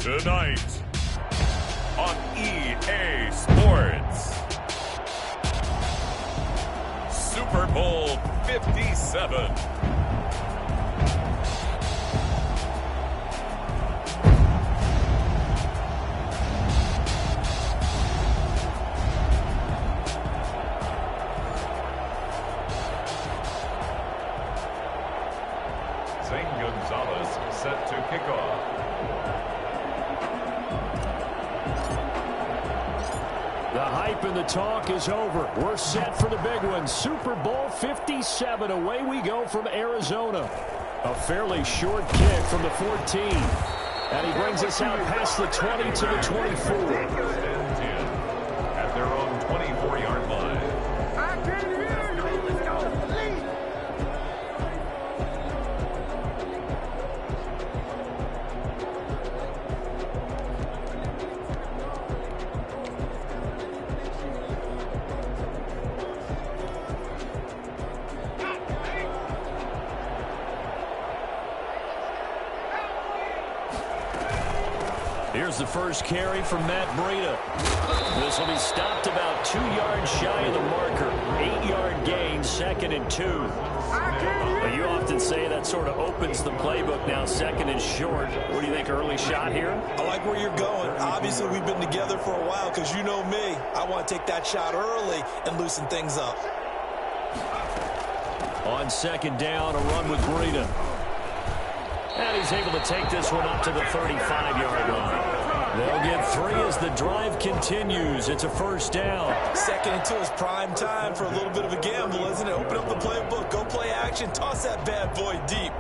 Tonight on EA Sports, Super Bowl 57. Set to kick off. The hype and the talk is over. We're set for the big one. Super Bowl 57. Away we go from Arizona. A fairly short kick from the 14. And he brings us out past the 20 to the 24. At their own 24-yard line. Here's the first carry from Matt Breida. This will be stopped about 2 yards shy of the marker. 8-yard gain, 2nd and 2. But you often say that sort of opens the playbook now, 2nd and short. What do you think, early shot here? I like where you're going. Obviously, we've been together for a while because you know me. I want to take that shot early and loosen things up. On 2nd down, a run with Breida. And he's able to take this one up to the 35-yard line. They'll get 3 as the drive continues. It's a 1st down. 2nd and 2 is prime time for a little bit of a gamble, isn't it? Open up the playbook, go play action, toss that bad boy deep.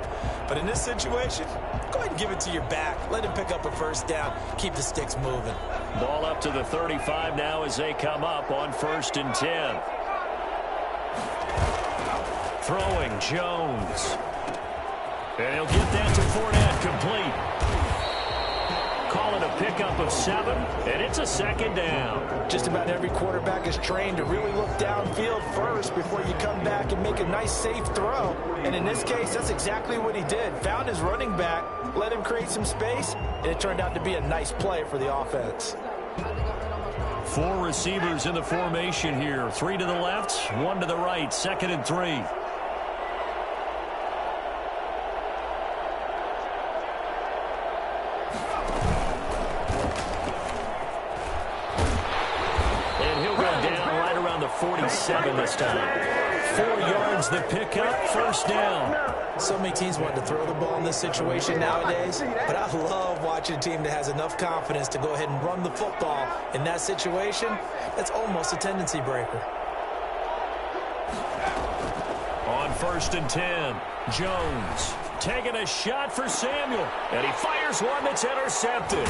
But in this situation, go ahead and give it to your back. Let him pick up a 1st down. Keep the sticks moving. Ball up to the 35 now as they come up on 1st and 10. Throwing Jones. And he'll get that to Fournette, complete. Call it a pickup of 7, and it's a 2nd down. Just about every quarterback is trained to really look downfield first before you come back and make a nice, safe throw. And in this case, that's exactly what he did. Found his running back, let him create some space, and it turned out to be a nice play for the offense. 4 receivers in the formation here. 3 to the left, 1 to the right, 2nd and 3. And he'll go down right around the 47 this time. 4 yards the pickup, 1st down. So many teams want to throw the ball in this situation nowadays, but I love watching a team that has enough confidence to go ahead and run the football. In that situation, that's almost a tendency breaker. On 1st and 10, Jones taking a shot for Samuel, and he fires one that's intercepted.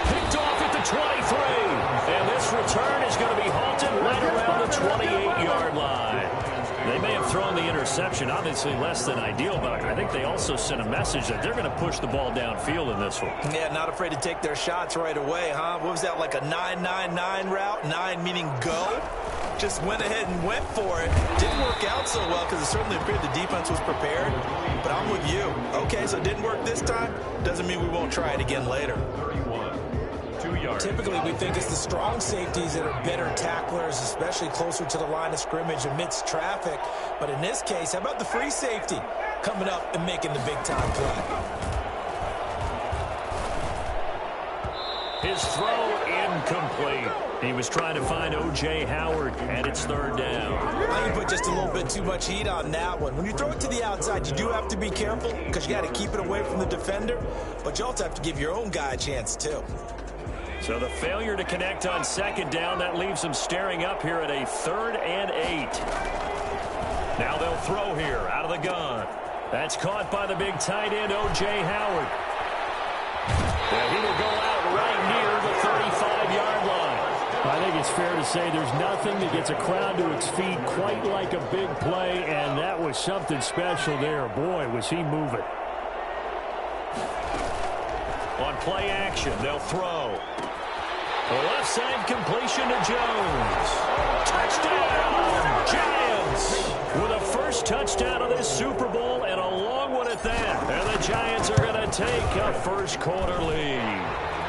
Picked off at the 23, and this return is going to be halted right around the 28-yard line. They may have thrown the interception, obviously less than ideal, but I think they also sent a message that they're going to push the ball downfield in this one. Yeah, not afraid to take their shots right away, huh? What was that, like a 9-9-9 route? 9 meaning go? Just went ahead and went for it. Didn't work out so well because it certainly appeared the defense was prepared, but I'm with you. Okay, so it didn't work this time. Doesn't mean we won't try it again later. 2 yards. Typically, we think it's the strong safeties that are better tacklers, especially closer to the line of scrimmage amidst traffic. But in this case, how about the free safety coming up and making the big-time play? His throw incomplete. He was trying to find O.J. Howard, and it's 3rd down. I think you put just a little bit too much heat on that one. When you throw it to the outside, you do have to be careful because you got to keep it away from the defender, but you also have to give your own guy a chance, too. So the failure to connect on 2nd down, that leaves them staring up here at a 3rd and 8. Now they'll throw here out of the gun. That's caught by the big tight end, O.J. Howard. And he will go out right near the 35-yard line. I think it's fair to say there's nothing that gets a crowd to its feet quite like a big play, and that was something special there. Boy, was he moving. On play action, they'll throw. The left side completion to Jones. Touchdown, Giants! With a first touchdown of this Super Bowl and a long one at that. And the Giants are going to take a first quarter lead.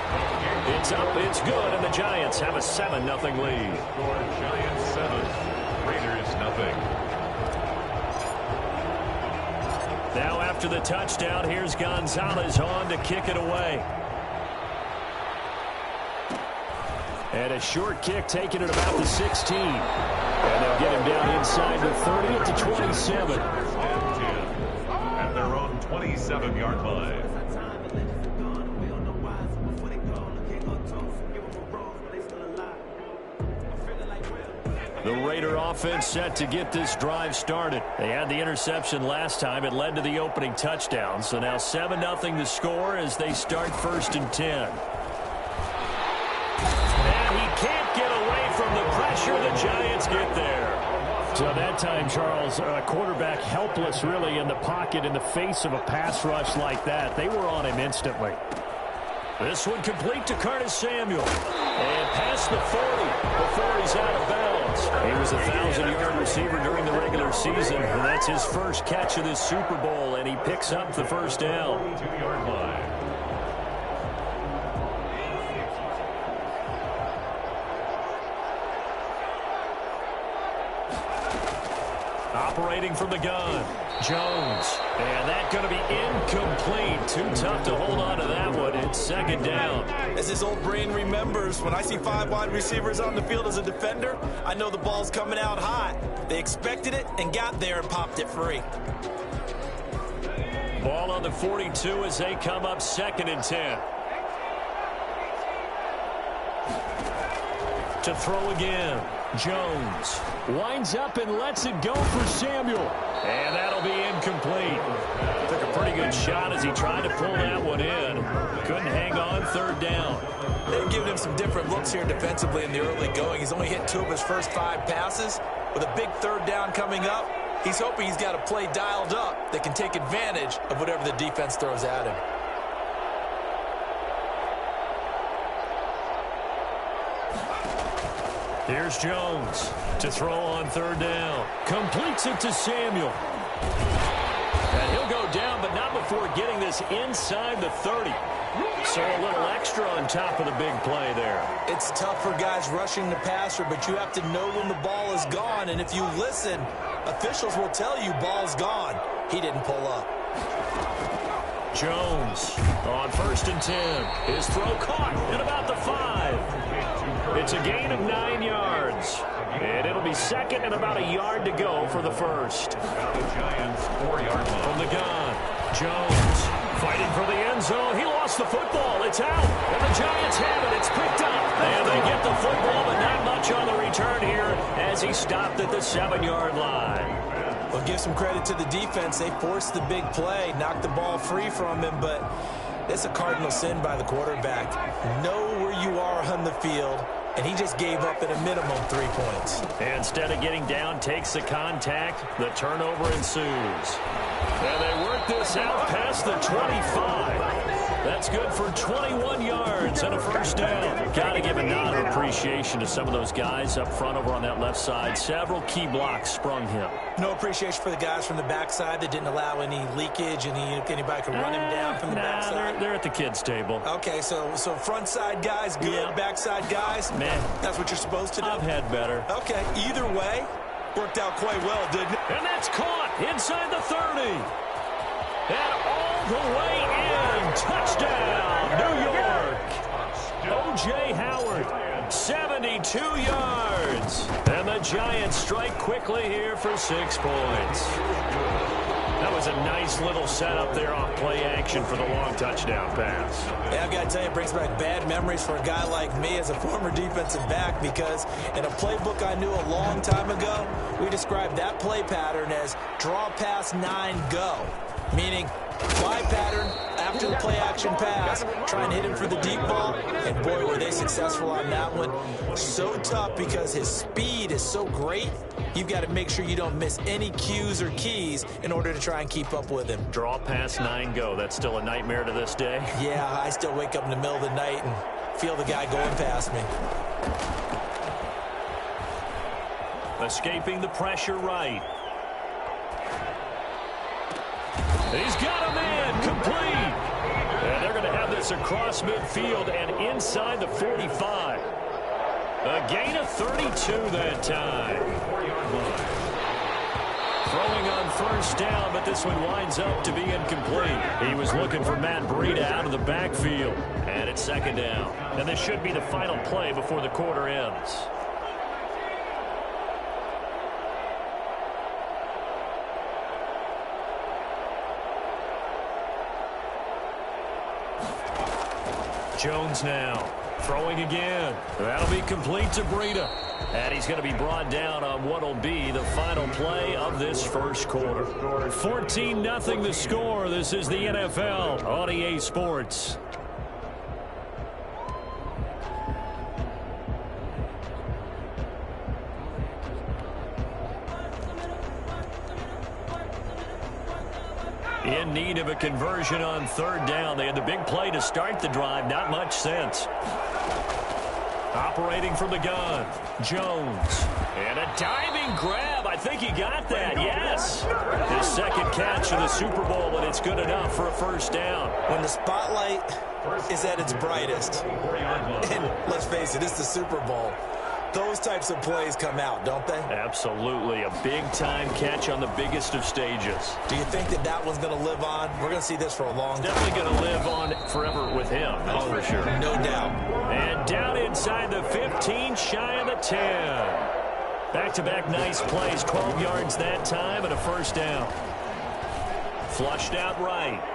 It's up, it's good, and the Giants have a 7-0 lead. Score Giants 7, Raiders 0. Now after the touchdown, here's Gonzalez on to kick it away. And a short kick taken at about the 16. And they'll get him down inside the 30 at the 27. And 10 at their own 27-yard line. The Raider offense set to get this drive started. They had the interception last time. It led to the opening touchdown. So now 7-0 the score as they start 1st and 10. And he can't get away from the pressure. The Giants get there. So that time, Charles, quarterback helpless really in the pocket in the face of a pass rush like that. They were on him instantly. This one complete to Curtis Samuel. And past the 40 before he's out of bounds. He was a 1,000-yard receiver during the regular season. And that's his first catch of this Super Bowl. And he picks up the first down. 2-yard line. Operating from the gun, Jones. And that's going to be incomplete. Too tough to hold on to that one. It's 2nd down. As his old brain remembers, when I see 5 wide receivers on the field as a defender, I know the ball's coming out hot. They expected it and got there and popped it free. Ball on the 42 as they come up 2nd and 10. To throw again. Jones winds up and lets it go for Samuel. And that'll be incomplete. Took a pretty good shot as he tried to pull that one in. Couldn't hang on, 3rd down. They've given him some different looks here defensively in the early going. He's only hit 2 of his first 5 passes. With a big 3rd down coming up, he's hoping he's got a play dialed up that can take advantage of whatever the defense throws at him. Here's Jones to throw on 3rd down. Completes it to Samuel. And he'll go down, but not before getting this inside the 30. So a little extra on top of the big play there. It's tough for guys rushing the passer, but you have to know when the ball is gone. And if you listen, officials will tell you ball's gone. He didn't pull up. Jones on 1st and 10. His throw caught at about the 5. It's a gain of 9 yards. And it'll be 2nd and about a yard to go for the first. Now the Giants 4-yard line. From the gun, Jones fighting for the end zone. He lost the football. It's out. And the Giants have it. It's picked up. And they get the football, but not much on the return here as he stopped at the 7-yard line. Well, give some credit to the defense. They forced the big play, knocked the ball free from him, but it's a cardinal sin by the quarterback. Know where you are on the field, and he just gave up at a minimum 3 points. And instead of getting down, takes the contact. The turnover ensues. And they work this out past the 25. That's good for 21 yards and a first down. Got to give a nod of appreciation to some of those guys up front over on that left side. Several key blocks sprung him. No appreciation for the guys from the backside that didn't allow any leakage and anybody could run him down from the backside. They're at the kids' table. Okay, so front side guys good, Yeah. Backside guys, Man, that's what you're supposed to do? I've had better. Okay, either way, worked out quite well, didn't it? And that's caught inside the 30. And all the way in. Touchdown, New York. O.J. Howard, 72 yards. And the Giants strike quickly here for 6 points. That was a nice little setup there off play action for the long touchdown pass. Yeah, I've got to tell you, it brings back bad memories for a guy like me as a former defensive back, because in a playbook I knew a long time ago, we described that play pattern as draw pass 9 go, meaning fly pattern after the play action pass, try and hit him for the deep ball, and boy, were they successful on that one. So tough because his speed is so great, you've got to make sure you don't miss any cues or keys in order to try and keep up with him. Draw pass 9 go. That's still a nightmare to this day. Yeah, I still wake up in the middle of the night and feel the guy going past me. Escaping the pressure right. He's got a man complete. And they're going to have this this across midfield and inside the 45. A gain of 32 that time. Throwing on first down, but this one winds up to be incomplete. He was looking for Matt Breida out of the backfield. And it's second down. And this should be the final play before the quarter ends. Jones now throwing again. That'll be complete to Breida. And he's going to be brought down on what will be the final play of this first quarter. 14-0 the score. This is the NFL on EA Sports. In need of a conversion on third down. They had the big play to start the drive. Not much sense. Operating from the gun, Jones. And a diving grab. I think he got that, yes. His second catch of the Super Bowl, and it's good enough for a first down. When the spotlight is at its brightest, and let's face it, it's the Super Bowl, those types of plays come out, don't they? Absolutely. A big-time catch on the biggest of stages. Do you think that that one's going to live on? We're going to see this for a long time. Definitely going to live on forever with him. That's for sure. No doubt. And down inside the 15, shy of the 10. Back-to-back nice plays. 12 yards that time and a first down. Flushed out right.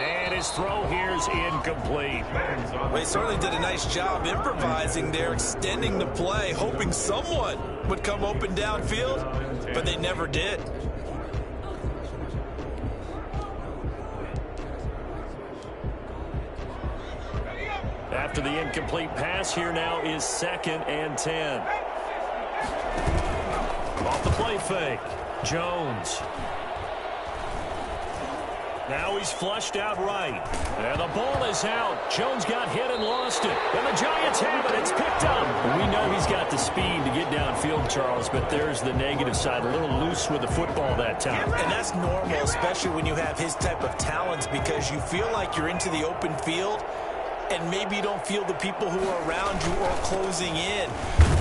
And his throw here's incomplete. Well, he certainly did a nice job improvising there, extending the play, hoping someone would come open downfield, but they never did. After the incomplete pass, here now is 2nd and 10. Off the play fake. Jones. Now he's flushed out right. And the ball is out. Jones got hit and lost it. And the Giants have it. It's picked up. We know he's got the speed to get downfield, Charles, but there's the negative side. A little loose with the football that time. And that's normal, especially when you have his type of talents, because you feel like you're into the open field and maybe you don't feel the people who are around you or closing in.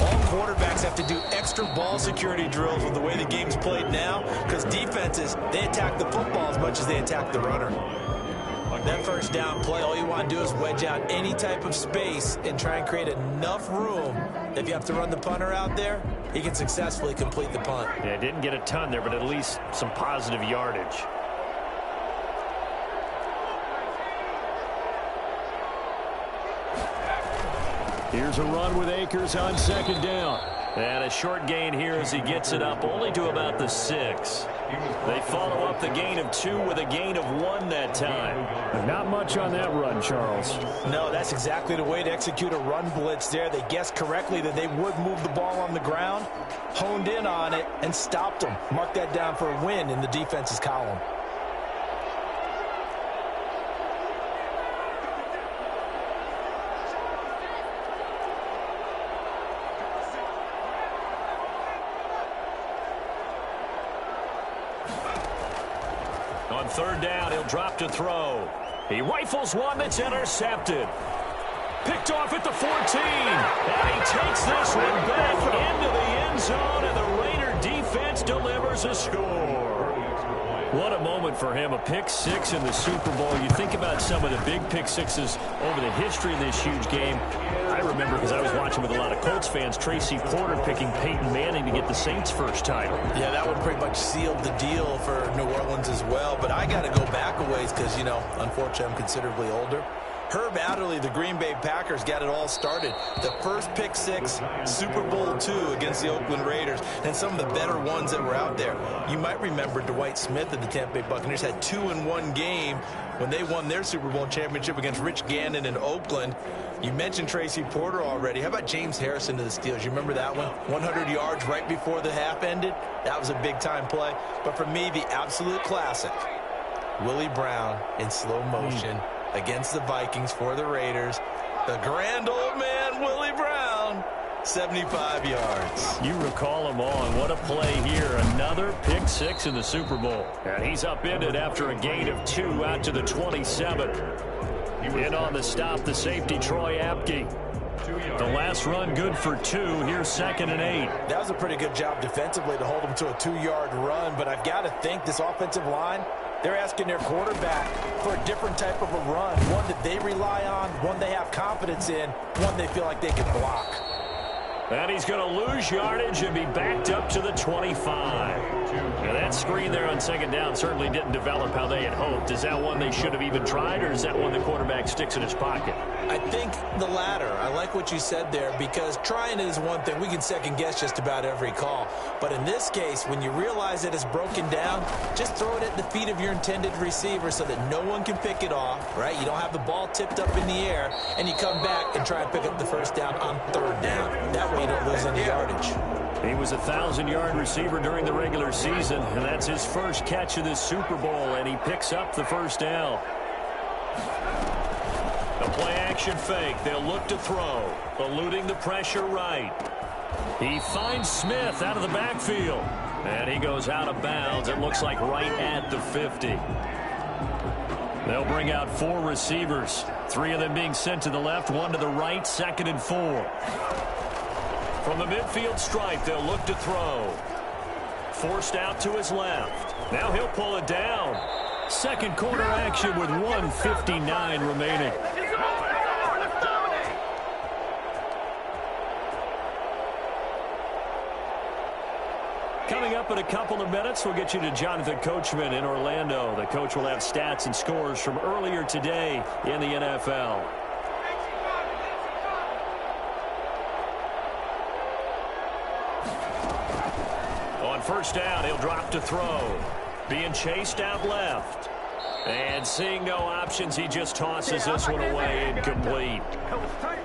All quarterbacks have to do extra ball security drills with the way the game's played now, because defenses, they attack the football as much as they attack the runner. That first down play, all you want to do is wedge out any type of space and try and create enough room. If you have to run the punter out there, he can successfully complete the punt. Yeah, didn't get a ton there, but at least some positive yardage. Here's a run with Akers on 2nd down. And a short gain here as he gets it up only to about the 6. They follow up the gain of 2 with a gain of 1 that time. Not much on that run, Charles. No, that's exactly the way to execute a run blitz there. They guessed correctly that they would move the ball on the ground, honed in on it, and stopped them. Mark that down for a win in the defense's column. On 3rd down, he'll drop to throw. He rifles one that's intercepted. Picked off at the 14. And he takes this one back into the end zone, and the Raider defense delivers a score. What a moment for him, a pick 6 in the Super Bowl. You think about some of the big pick 6s over the history of this huge game. I remember, because I was watching with a lot of Colts fans, Tracy Porter picking Peyton Manning to get the Saints' first title. Yeah, that one pretty much sealed the deal for New Orleans as well. But I got to go back a ways because, you know, unfortunately I'm considerably older. Herb Adderley, the Green Bay Packers, got it all started. The first pick 6, Super Bowl II against the Oakland Raiders, and some of the better ones that were out there. You might remember Dwight Smith of the Tampa Bay Buccaneers had 2 in one game when they won their Super Bowl championship against Rich Gannon in Oakland. You mentioned Tracy Porter already. How about James Harrison to the Steelers? You remember that one? 100 yards right before the half ended. That was a big-time play. But for me, the absolute classic, Willie Brown in slow motion against the Vikings for the Raiders. The grand old man, Willie Brown, 75 yards. You recall him on. What a play here. Another pick 6 in the Super Bowl. And he's upended after a gain of 2 out to the 27. In on the stop, the safety, Troy Apke. The last run good for 2. Here's 2nd and 8. That was a pretty good job defensively to hold them to a 2-yard run, but I've got to think this offensive line, they're asking their quarterback for a different type of a run, one that they rely on, one they have confidence in, one they feel like they can block. And he's going to lose yardage and be backed up to the 25. Now that screen there on 2nd down certainly didn't develop how they had hoped. Is that one they should have even tried, or is that one the quarterback sticks in his pocket? I think the latter. I like what you said there, because trying it is one thing. We can second guess just about every call. But in this case, when you realize that it's broken down, just throw it at the feet of your intended receiver so that no one can pick it off, right? You don't have the ball tipped up in the air, and you come back and try and pick up the 1st down on 3rd down. That way you don't lose any yardage. He was a 1,000-yard receiver during the regular season, and that's his first catch of this Super Bowl, and he picks up the 1st down. The play-action fake. They'll look to throw, eluding the pressure right. He finds Smith out of the backfield, and he goes out of bounds. It looks like right at the 50. They'll bring out 4 receivers, 3 of them being sent to the left, 1 to the right, 2nd and 4. From the midfield stripe, they'll look to throw. Forced out to his left. Now he'll pull it down. 2nd quarter action with 1:59 remaining. Coming up in a couple of minutes, we'll get you to Jonathan Coachman in Orlando. The coach will have stats and scores from earlier today in the NFL. On 1st down, he'll drop to throw. Being chased out left. And seeing no options, he just tosses this one away, incomplete.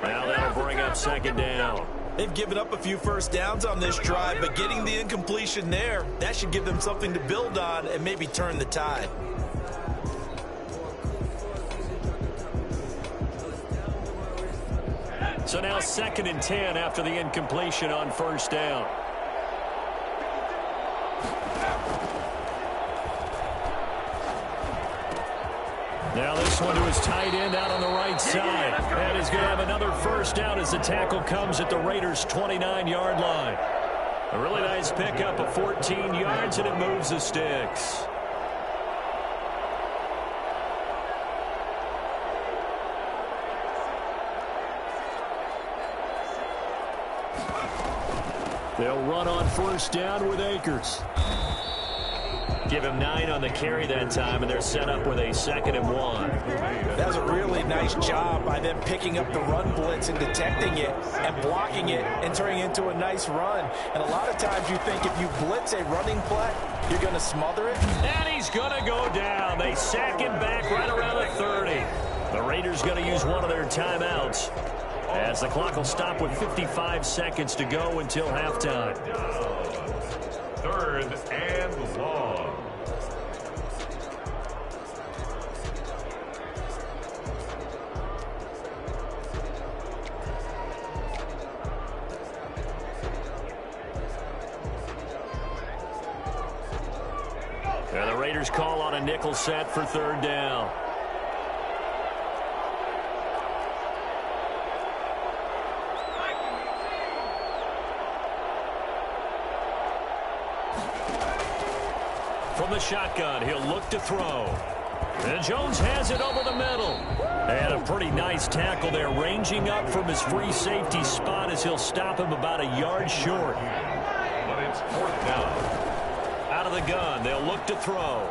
Now that'll bring up 2nd down. They've given up a few 1st downs on this drive, but getting the incompletion there, that should give them something to build on and maybe turn the tide. So now 2nd and 10 after the incompletion on 1st down. Now this one to his tight end out on the right side. And he's going to have another 1st down as the tackle comes at the Raiders' 29-yard line. A really nice pickup of 14 yards, and it moves the sticks. They'll run on 1st down with Akers. Give him 9 on the carry that time, and they're set up with a 2nd and 1. That was a really nice job by them picking up the run blitz and detecting it and blocking it and turning it into a nice run. And a lot of times you think if you blitz a running play, you're going to smother it. And he's going to go down. They sack him back right around the 30. The Raiders going to use one of their timeouts, as the clock will stop with 55 seconds to go until halftime. 3rd and long. And the Raiders call on a nickel set for 3rd down. From the shotgun, he'll look to throw. And Jones has it over the middle. And a pretty nice tackle there, ranging up from his free safety spot as he'll stop him about a yard short. But it's 4th down. Out of the gun, they'll look to throw.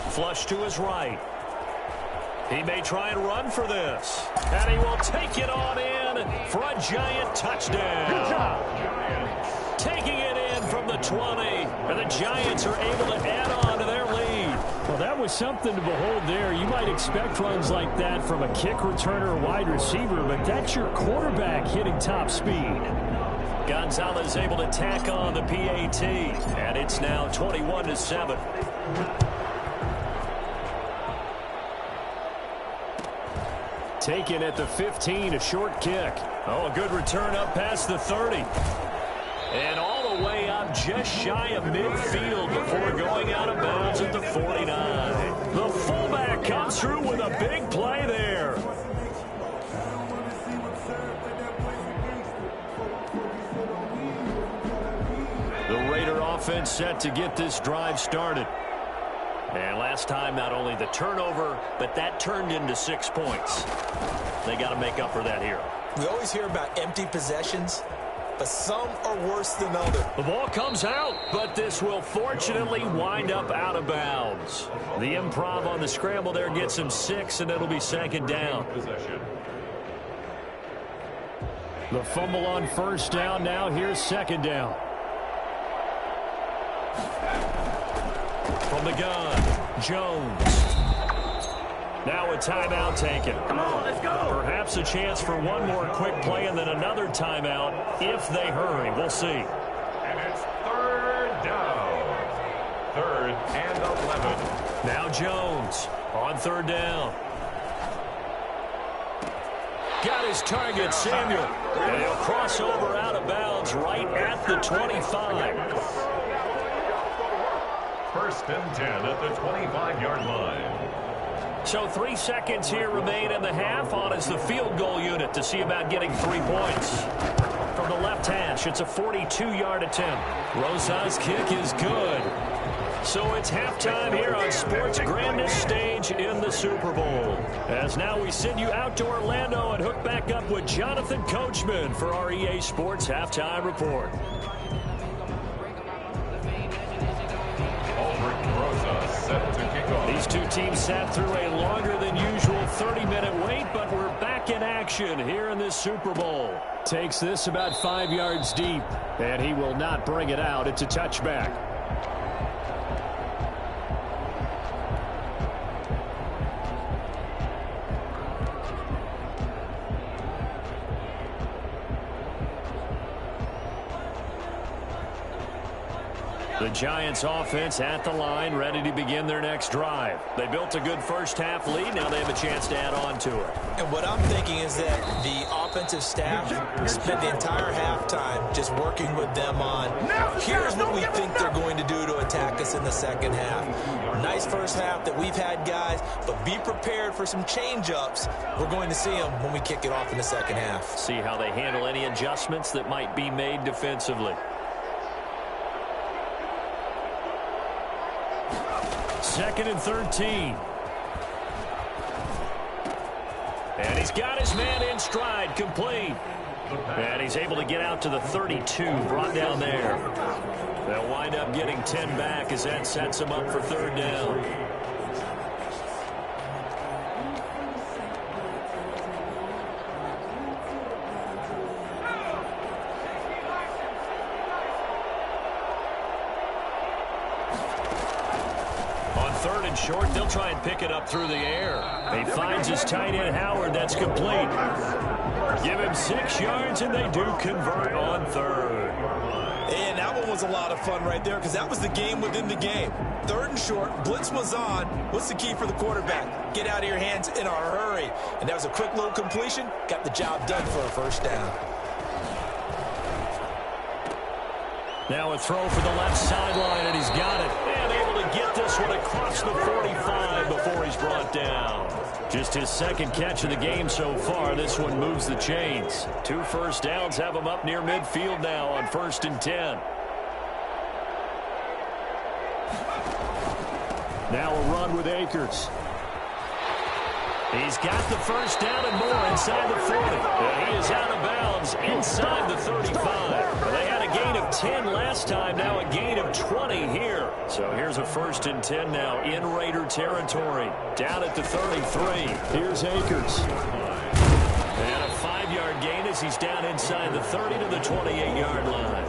Flush to his right. He may try and run for this. And he will take it on in for a giant touchdown. Good job, Giants. Taking it in from the 20. And the Giants are able to add on to their lead. Well, that was something to behold there. You might expect runs like that from a kick returner or wide receiver, but that's your quarterback hitting top speed. Gonzalez able to tack on the PAT. And it's now 21-7. Taken at the 15, a short kick. Oh, a good return up past the 30. And all the way up just shy of midfield before going out of bounds at the 49. The fullback comes through with a big play there. offense set to get this drive started. And last time, not only the turnover, but that turned into 6 points. They got to make up for that here. We always hear about empty possessions, but some are worse than others. The ball comes out, but this will fortunately wind up out of bounds. The improv on the scramble there gets him 6, and it'll be second down. Possession. The fumble on first down. Now here's second down. From the gun, Jones. Now a timeout taken. Come on, let's go. Perhaps a chance for one more quick play and then another timeout if they hurry. We'll see. And it's third down. 3rd and 11. Now Jones on third down. Got his target, Samuel. And he'll cross over out of bounds right at the 25. 1st and 10 at the 25-yard line. So 3 seconds here remain in the half. On is the field goal unit to see about getting 3 points. From the left hash, it's a 42-yard attempt. Rosa's kick is good. So it's halftime here on sports' grandest stage in the Super Bowl. As now we send you out to Orlando and hook back up with Jonathan Coachman for our EA Sports Halftime Report. Set to kick off. These two teams sat through a longer than usual 30-minute wait, but we're back in action here in this Super Bowl. Takes this about 5 yards deep, and he will not bring it out. It's a touchback. The Giants offense at the line, ready to begin their next drive. They built a good first-half lead. Now they have a chance to add on to it. And what I'm thinking is that the offensive staff spent the entire halftime just working with them on, here's what we think they're going to do to attack us in the second half. Nice first half that we've had, guys, but be prepared for some change-ups. We're going to see them when we kick it off in the second half. See how they handle any adjustments that might be made defensively. 2nd and 13. And he's got his man in stride, complete. And he's able to get out to the 32, brought down there. They'll wind up getting 10 back as that sets him up for third down. Short, they'll try and pick it up through the air. He finds his tight end, Howard. That's complete. Give him 6 yards, and they do convert on third. And that one was a lot of fun right there because that was the game within the game. 3rd and short, blitz was on. What's the key for the quarterback? Get out of your hands in a hurry. And that was a quick little completion. Got the job done for a first down. Now a throw for the left sideline, and he's got it. And able to get this one across the 45 before he's brought down. Just his 2nd catch of the game so far. This one moves the chains. 2 first downs have him up near midfield now on 1st and 10. Now a run with Akers. He's got the first down and more inside the 40. And he is out of bounds inside the 35. They had a gain of 10 last time, now a gain of 20 here. So here's a 1st and 10 now in Raider territory. Down at the 33. Here's Akers. And a 5-yard gain as he's down inside the 30 to the 28-yard line.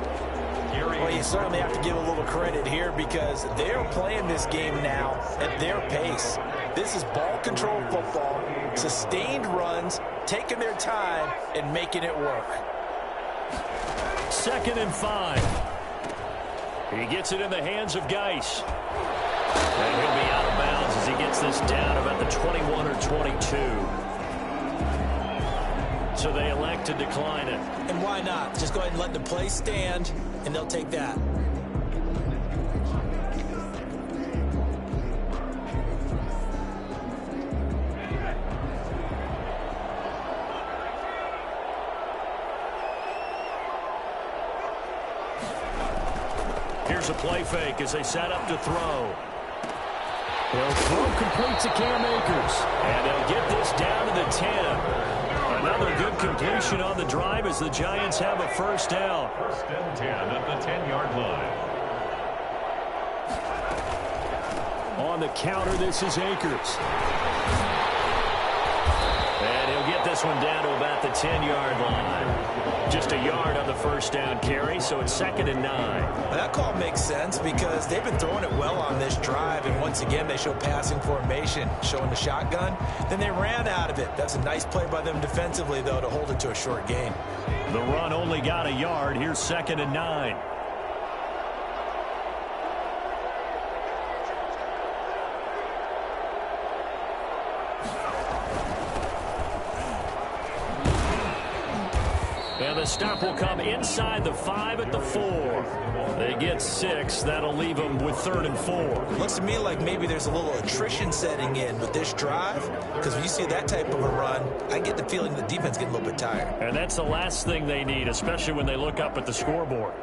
Well, you certainly have to give a little credit here because they're playing this game now at their pace. This is ball control football, sustained runs, taking their time and making it work. 2nd and 5. He gets it in the hands of Geis. And he'll be out of bounds as he gets this down about the 21 or 22. So they elect to decline it. And why not? Just go ahead and let the play stand, and they'll take that. Here's a play fake as they set up to throw. They'll throw complete to Cam Akers. And they'll get this down to the 10. Another good completion on the drive as the Giants have a first down. First and 10 at the 10-yard line. On the counter, this is Akers. And he'll get this one down to about the 10-yard line. Just a yard on the first down carry, so it's 2nd and 9. Well, that call makes sense because they've been throwing it well on this drive, and once again they show passing formation, showing the shotgun. Then they ran out of it. That's a nice play by them defensively, though, to hold it to a short gain. The run only got a yard. Here's 2nd and 9. And the stop will come inside the 5 at the 4. They get 6. That'll leave them with 3rd and 4. Looks to me like maybe there's a little attrition setting in with this drive, because when you see that type of a run, I get the feeling the defense getting a little bit tired. And that's the last thing they need, especially when they look up at the scoreboard.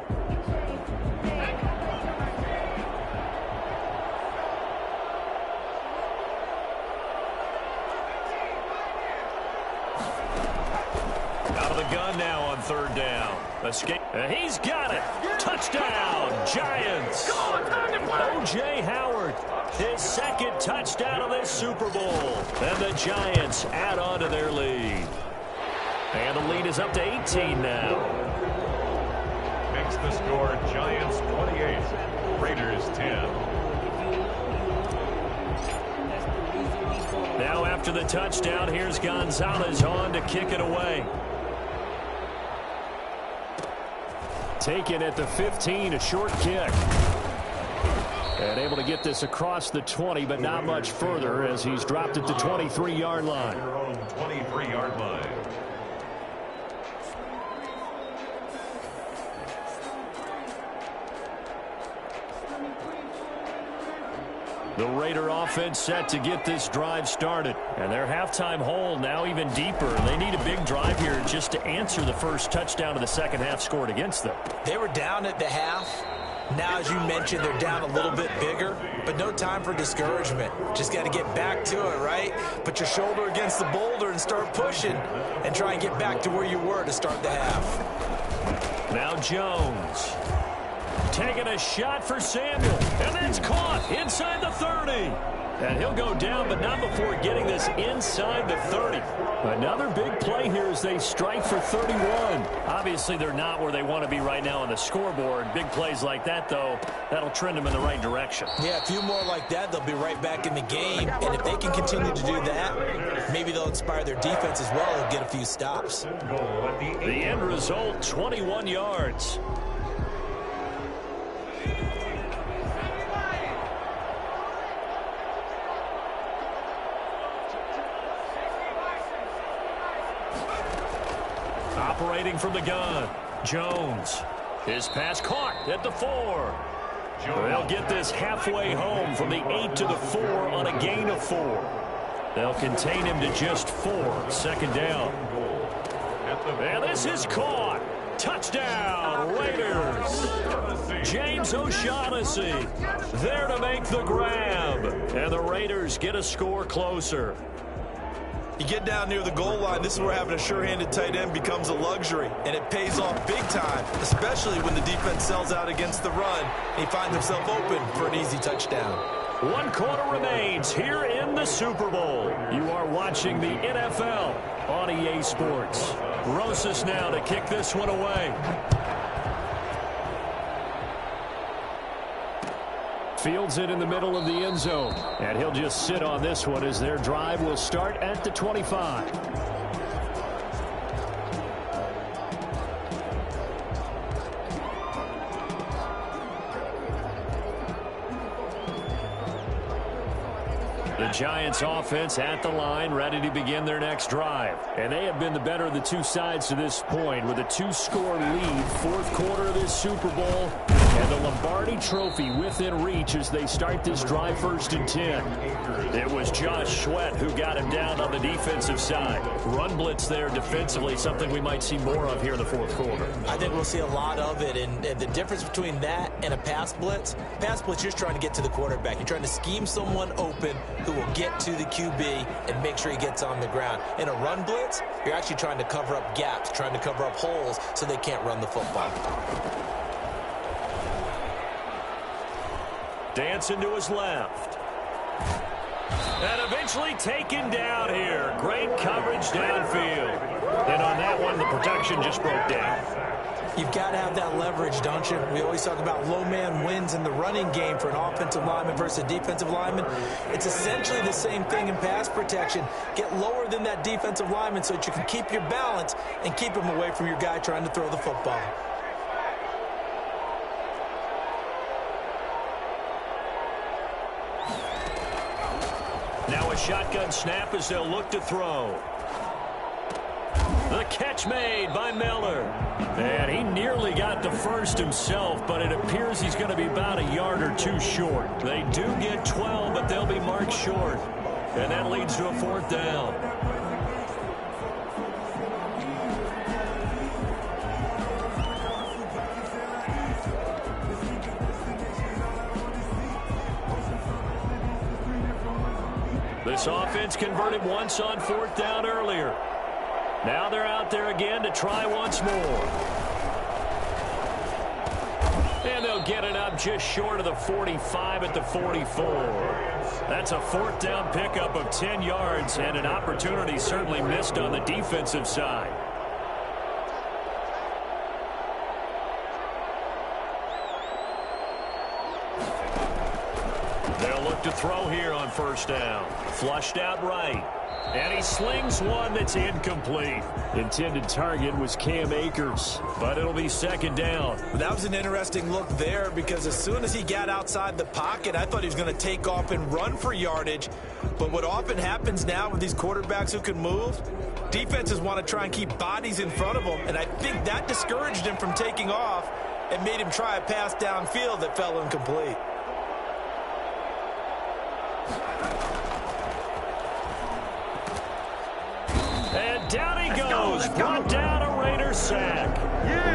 Now on 3rd down. Escape. He's got it. Touchdown, Giants. O.J. Howard, his 2nd touchdown of this Super Bowl. And the Giants add on to their lead. And the lead is up to 18 now. Makes the score Giants 28, Raiders 10. Now after the touchdown, here's Gonzalez on to kick it away. Taken at the 15, a short kick. And able to get this across the 20, but not much further as he's dropped at the 23-yard line. Your own 23-yard line. The Raider offense set to get this drive started. And their halftime hole now even deeper. They need a big drive here just to answer the first touchdown of the second half scored against them. They were down at the half. Now, as you mentioned, they're down a little bit bigger, but no time for discouragement. Just got to get back to it, right? Put your shoulder against the boulder and start pushing and try and get back to where you were to start the half. Now Jones. Taking a shot for Samuel. And that's caught inside the 30. And he'll go down, but not before getting this inside the 30. Another big play here as they strike for 31. Obviously, they're not where they want to be right now on the scoreboard. Big plays like that, though, that'll trend them in the right direction. Yeah, a few more like that, they'll be right back in the game. And if they can continue to do that, maybe they'll inspire their defense as well and get a few stops. The end result, 21 yards. Operating from the gun, Jones. His pass caught at the 4. They'll get this halfway home from the 8 to the 4 on a gain of 4. They'll contain him to just 4. 2nd down. And this is caught. Touchdown, Raiders. James O'Shaughnessy there to make the grab. And the Raiders get a score closer. You get down near the goal line, this is where having a sure-handed tight end becomes a luxury, and it pays off big time, especially when the defense sells out against the run, and he finds himself open for an easy touchdown. 1 quarter remains here in the Super Bowl. You are watching the NFL on EA Sports. Rosas now to kick this one away. Fields it in the middle of the end zone. And he'll just sit on this one as their drive will start at the 25. The Giants offense at the line, ready to begin their next drive. And they have been the better of the two sides to this point with a 2-score lead. 4th quarter of this Super Bowl. And the Lombardi Trophy within reach as they start this drive 1st and 10. It was Josh Sweat who got him down on the defensive side. Run blitz there defensively, something we might see more of here in the 4th quarter. I think we'll see a lot of it, and the difference between that and a pass blitz, you're just trying to get to the quarterback. You're trying to scheme someone open who will get to the QB and make sure he gets on the ground. In a run blitz, you're actually trying to cover up gaps, trying to cover up holes so they can't run the football. Dancing to his left. And eventually taken down here. Great coverage downfield. And on that one, the protection just broke down. You've got to have that leverage, don't you? We always talk about low man wins in the running game for an offensive lineman versus a defensive lineman. It's essentially the same thing in pass protection. Get lower than that defensive lineman so that you can keep your balance and keep him away from your guy trying to throw the football. Now a shotgun snap as they'll look to throw. The catch made by Miller. And he nearly got the first himself, but it appears he's going to be about a yard or two short. They do get 12, but they'll be marked short. And that leads to a 4th down. This offense converted once on 4th down earlier. Now they're out there again to try once more. And they'll get it up just short of the 45 at the 44. That's a 4th down pickup of 10 yards and an opportunity certainly missed on the defensive side. They'll look to throw here on 1st down. Flushed out right. And he slings one that's incomplete. Intended target was Cam Akers, but it'll be 2nd down. That was an interesting look there because as soon as he got outside the pocket, I thought he was going to take off and run for yardage. But what often happens now with these quarterbacks who can move, defenses want to try and keep bodies in front of them, and I think that discouraged him from taking off and made him try a pass downfield that fell incomplete. And down he goes, brought down a Raider sack.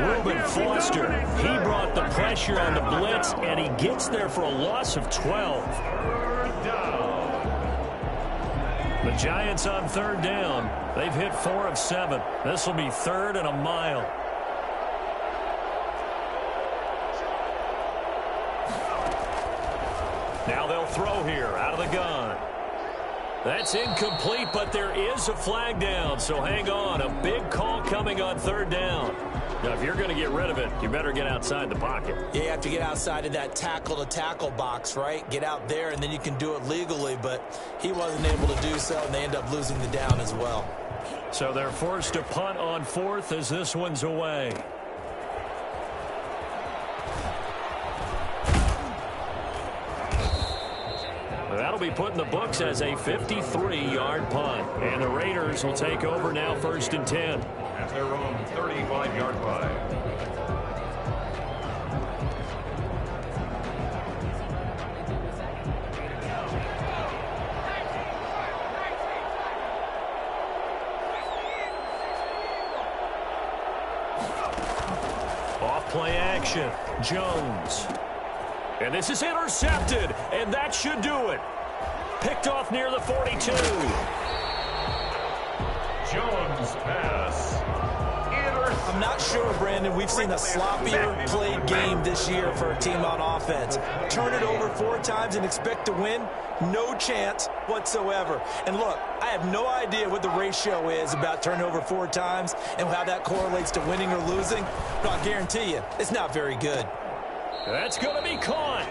Reuben Foster, he brought the pressure on the blitz, and he gets there for a loss of 12. The Giants on 3rd down. They've hit 4 of 7. This will be 3rd and a mile. Now they'll throw here out of the gun. That's incomplete, but there is a flag down, so hang on. A big call coming on 3rd down. Now, if you're going to get rid of it, you better get outside the pocket. Yeah, you have to get outside of that tackle-to-tackle box, right? Get out there, and then you can do it legally, but he wasn't able to do so, and they end up losing the down as well. So they're forced to punt on 4th as this one's away. That'll be put in the books as a 53-yard punt. And the Raiders will take over now 1st and 10. At their own 35-yard line. Off play action. Jones. And this is intercepted, and that should do it. Picked off near the 42. Jones pass. I'm not sure, Brandon, we've seen a sloppier played game this year for a team on offense. Turn it over 4 times and expect to win? No chance whatsoever. And look, I have no idea what the ratio is about turnover 4 times and how that correlates to winning or losing, but I'll guarantee you, it's not very good. That's going to be caught.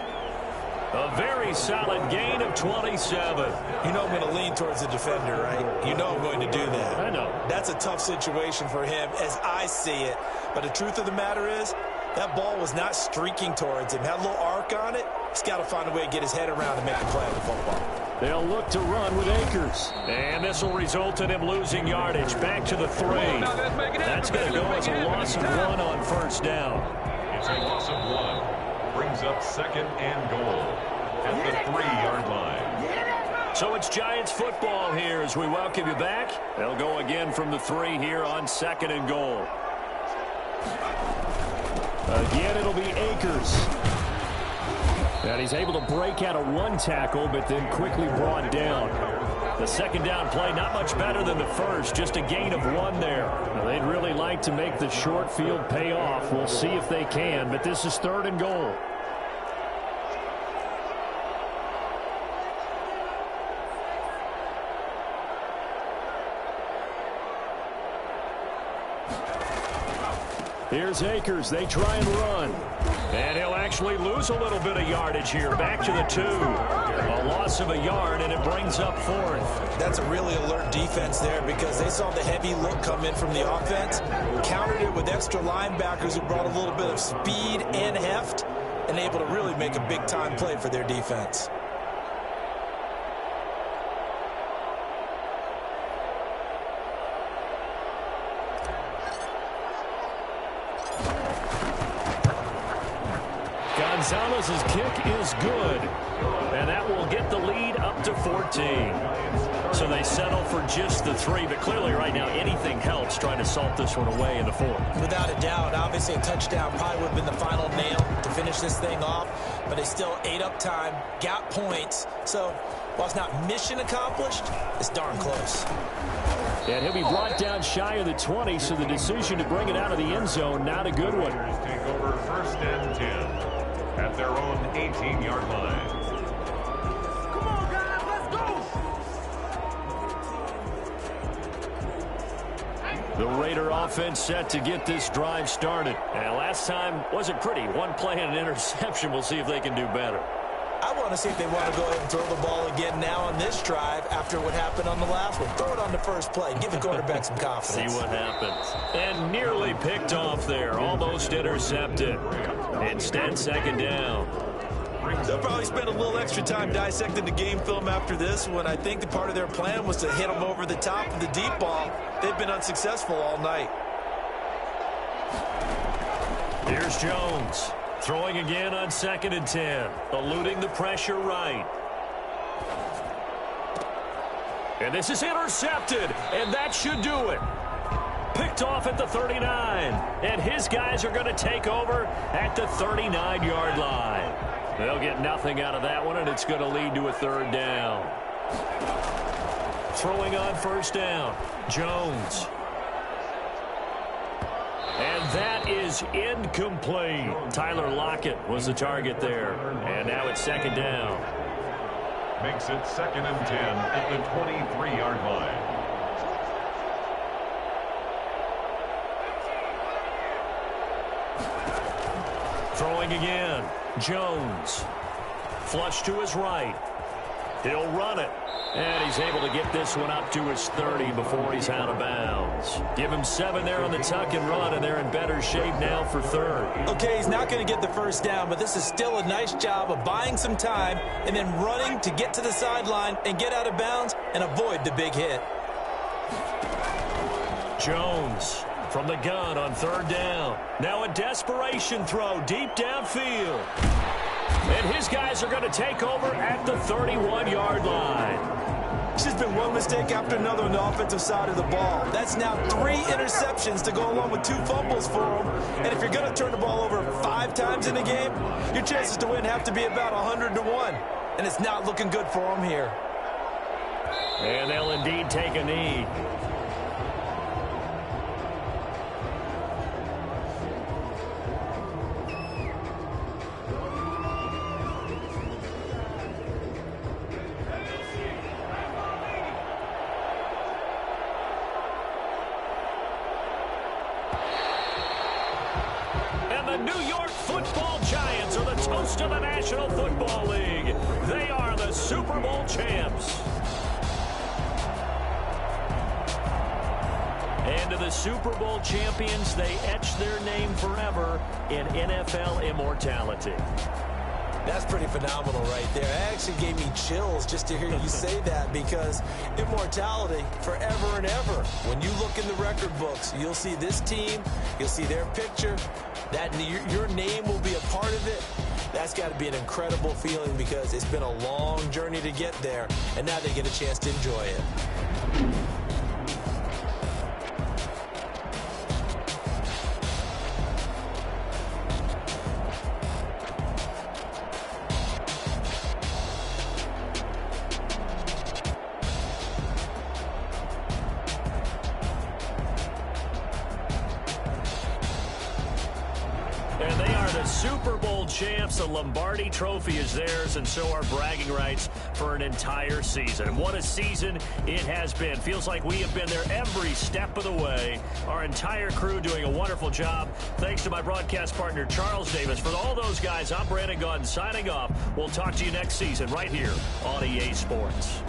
A very solid gain of 27. You know I'm going to lean towards the defender, right? You know I'm going to do that. I know. That's a tough situation for him as I see it. But the truth of the matter is, that ball was not streaking towards him. Had a little arc on it. He's got to find a way to get his head around and make a play on the football. They'll look to run with Akers. And this will result in him losing yardage. Back to the 3. That's going to go as a loss of 1 on 1st down. It's a loss of 1. brings up 2nd and goal at the 3-yard line. So it's Giants football here as we welcome you back. They'll go again from the 3 here on 2nd and goal. Again, it'll be Akers. And he's able to break out of 1 tackle, but then quickly brought down. The 2nd down play, not much better than the first, just a gain of 1 there. Now, they'd really like to make the short field pay off. We'll see if they can, but this is 3rd and goal. Here's Akers. They try and run. And he'll actually lose a little bit of yardage here. Back to the 2. A loss of a yard, and it brings up 4th. That's a really alert defense there because they saw the heavy look come in from the offense, countered it with extra linebackers who brought a little bit of speed and heft, and able to really make a big-time play for their defense. Gonzalez's kick is good, and that will get the lead up to 14. So they settle for just the 3, but clearly right now anything helps trying to salt this one away in the 4th. Without a doubt, obviously a touchdown probably would have been the final nail to finish this thing off, but they still ate up time, got points. So while it's not mission accomplished, it's darn close. And he'll be brought down shy of the 20, so the decision to bring it out of the end zone, not a good one. Take over 1st and 10 at their own 18-yard line. Come on, guys, let's go! The Raider offense set to get this drive started. And last time wasn't pretty. 1 play and an interception. We'll see if they can do better. I want to see if they want to go ahead and throw the ball again now on this drive after what happened on the last one. Throw it on the first play. Give the quarterback some confidence. See what happens. And nearly picked off there. Almost intercepted. Instead, 2nd down. They'll probably spend a little extra time dissecting the game film after this one. I think the part of their plan was to hit them over the top of the deep ball. They've been unsuccessful all night. Here's Jones. Throwing again on 2nd and 10. Eluding the pressure right. And this is intercepted. And that should do it. Picked off at the 39. And his guys are going to take over at the 39-yard line. They'll get nothing out of that one, and it's going to lead to a 3rd down. Throwing on 1st down. Jones. And that is incomplete. Tyler Lockett was the target there. And now it's 2nd down. Makes it 2nd and 10 at the 23-yard line. Throwing again. Jones. Flush to his right. He'll run it. And he's able to get this one up to his 30 before he's out of bounds. Give him 7 there on the tuck and run, and they're in better shape now for 3rd. Okay, he's not going to get the 1st down, but this is still a nice job of buying some time and then running to get to the sideline and get out of bounds and avoid the big hit. Jones from the gun on 3rd down. Now a desperation throw deep downfield. And his guys are going to take over at the 31-yard line. It's just been one mistake after another on the offensive side of the ball. That's now 3 interceptions to go along with 2 fumbles for him. And if you're going to turn the ball over 5 times in a game, your chances to win have to be about 100 to 1. And it's not looking good for him here. And they'll indeed take a knee. To the National Football League. They are the Super Bowl champs. And to the Super Bowl champions, they etch their name forever in NFL immortality. That's pretty phenomenal right there. It actually gave me chills just to hear you say that, because immortality forever and ever. When you look in the record books, you'll see this team, you'll see their picture, that your name will be a part of it. That's got to be an incredible feeling because it's been a long journey to get there, and now they get a chance to enjoy it. And they are the Super Bowl champs. The Lombardi Trophy is theirs, and so are bragging rights for an entire season. And what a season it has been. Feels like we have been there every step of the way. Our entire crew doing a wonderful job. Thanks to my broadcast partner, Charles Davis. For all those guys, I'm Brandon Gaudin signing off. We'll talk to you next season right here on EA Sports.